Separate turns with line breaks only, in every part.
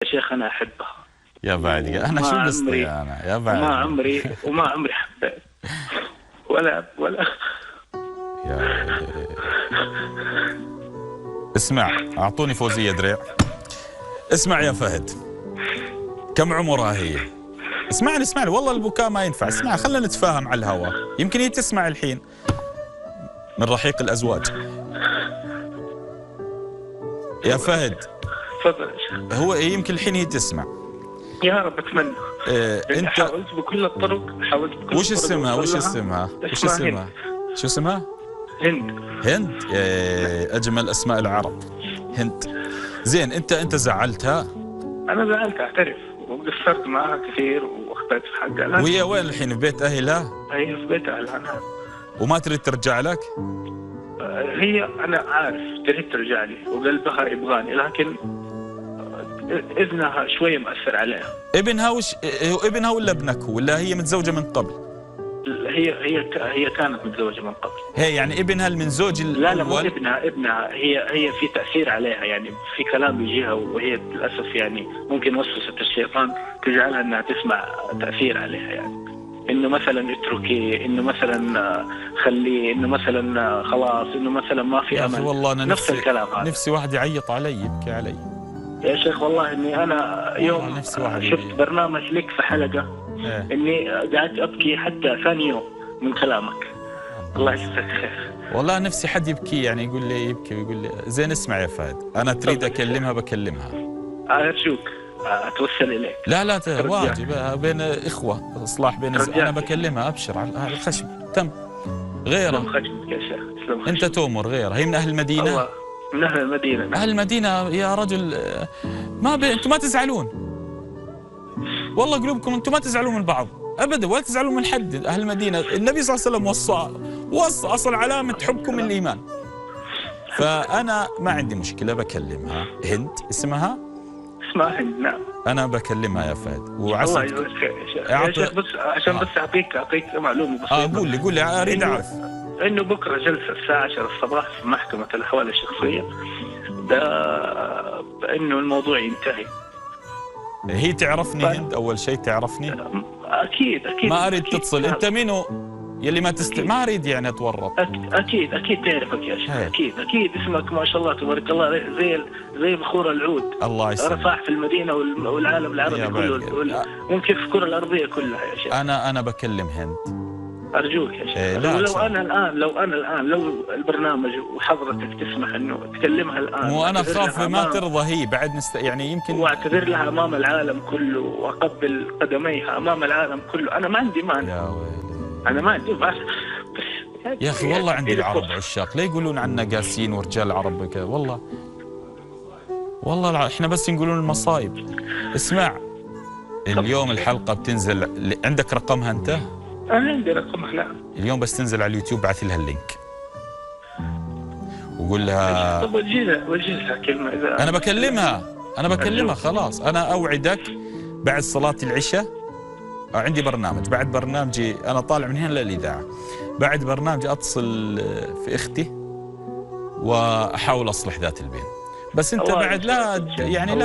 يا شيخ أنا أحبها.
يا بعد أنا شو قصدي أنا يا بعد
وما عمري حبيت ولا
يا اسمع، أعطوني فوزية دريع. اسمع يا فهد، كم عمرها هي؟ اسمعني والله البكاء ما ينفع. اسمع خلينا نتفاهم على الهواء، يمكن هي تسمع الحين من رحيق الأزواج. يا فهد
تفضل يا شيخ.
هو يمكن الحين هي تسمع.
يا رب أتمنى.
انت
حاولت بكل الطرق،
وش اسمها؟ شو اسمها؟ هند. أجمل أسماء العرب هند. زين أنت زعلتها؟
أنا زعلت أعترف، وقصرت معها كثير وأخطأت في حقها.
وهي وين الحين؟ في بيت أهلها؟
هي في بيت أهلها نعم.
وما تريد ترجع لك؟
هي أنا عارف تريد ترجع لي وقلبها يبغاني، لكن ابنها شوية مأثر عليها.
ابنها ولا ابنك ولا هي متزوجة من قبل؟
هي كانت متزوجة من قبل.
هي يعني ابنها من زوج الأول؟
لا مو ابنها هي في تأثير عليها، يعني في كلام يجيها وهي للأسف يعني ممكن وسوسة الشيطان تجعلها انها تسمع تأثير عليها، يعني انه مثلا اتركي، انه مثلا خليه، انه مثلا خلاص، انه مثلا ما في امل.
والله انا
نفس الكلام هذا.
نفسي واحد يعيط علي، يبكي علي
يا شيخ. والله اني انا يوم شفت برنامج لك في حلقة اني قعدت ابكي حتى ثاني يوم من كلامك. الله يجزاك خير.
والله نفسي حد يبكي، يعني يقول لي يبكي ويقول لي زين. اسمع يا فهد، انا تريد اكلمها بكلمها.
ارجوك اتوسل اليك.
لا واجب بين اخوه، اصلاح بين انا بكلمها. ابشر على الخشم تم. غيره
خشمك يا شيخ.
انت تؤمر غيره. هي من اهل المدينه؟
الله من اهل المدينه.
اهل المدينه يا رجل. انتم ما تزعلون والله، قلوبكم انتم ما تزعلون من بعض ابدا ولا تزعلون من حد. اهل المدينه النبي صلى الله عليه وسلم وصى اصل علامه حبكم الايمان. فانا ما عندي مشكله بكلمها. هند اسمها
هند نعم.
انا بكلمها يا فهد
وعسى الله يجزاك خير يا شيخ. بس عشان بس اعطيك معلومه بسيطه.
قول لي اريد اعرف
انه بكره جلسه الساعه 10 الصباح في محكمه الاحوال الشخصيه، ده انه الموضوع ينتهي.
هي تعرفني هند؟ اول شيء تعرفني؟
اكيد
ما اريد تتصل. انت منو يلي ما اريد يعني اتورط.
اكيد تعرفك يا شيخ. اكيد اسمك ما شاء الله تبارك الله زي بخور العود. الله يسلمك. رفاح في المدينه والعالم العربي كله، ممكن في الكره الارضيه كلها يا شيخ.
انا بكلم هند.
ارجوك يا شيخ. لو انا الان لو البرنامج وحضرتك تسمح انه تكلمها الان.
مو انا اخاف ما ترضى هي بعد يعني يمكن.
واعتذر لها امام العالم كله واقبل قدميها امام العالم كله. انا ما عندي مانع.
يا ويلي
انا ما عندي بس
يا اخي والله عندي العرب عشاق، لا يقولون عنا قاسيين ورجال عرب كذا. والله احنا بس نقولون المصايب. اسمع، اليوم الحلقه بتنزل. عندك رقمها انت؟
انا عندي رقمها نعم.
اليوم بس تنزل على اليوتيوب بعث لها اللينك وقول لها.
طب وجه لها كلمه اذا
انا بكلمها خلاص. انا اوعدك بعد صلاه العشاء عندي برنامج. بعد برنامجي انا طالع من هنا للاذاعه، بعد برنامجي اتصل في اختي واحاول اصلح ذات البين. بس انت بعد لا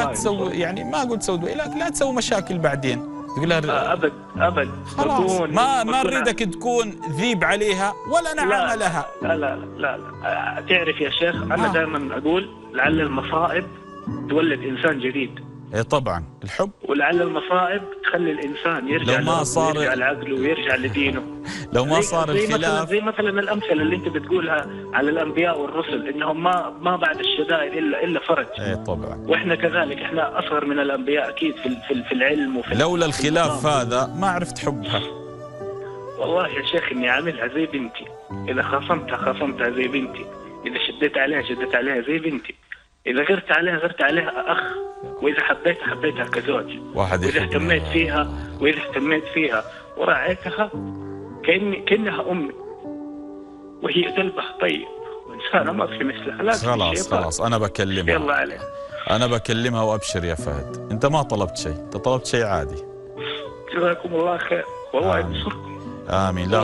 تسوي، يعني ما اقول تسوي، لا تسوي مشاكل بعدين تقول لها
ابد
خلاص. ما نريدك تكون ذيب عليها ولا نعم لها.
لا تعرف يا شيخ، انا دائما اقول لعل المصائب تولد انسان جديد.
ايه طبعا الحب.
ولعل المصائب تخلي الانسان يرجع لعقله ويرجع لدينه.
لو ما صار الخلاف
زي مثلا الامثله اللي انت بتقولها على الانبياء والرسل، انهم ما بعد الشدائد الا فرج.
ايه طبعا.
واحنا كذلك، احنا اصغر من الانبياء اكيد في العلم وفي
لولا الخلاف هذا ما عرفت حبها.
والله يا شيخ اني عاملها زي بنتي. اذا خاصمتها زي بنتي، اذا شديت عليها زي بنتي، اذا غرت عليها اخ، واذا حبيتها كزوج، واذا اهتميت فيها وراعيتها كأنها امي، وهي قلبها طيب وانسانه ما في مثلها.
خلاص انا بكلمها.
يلا عليها.
انا بكلمها وابشر يا فهد. انت ما طلبت شيء، انت طلبت شيء عادي.
جزاكم الله خير والله ينصركم.
امين. لا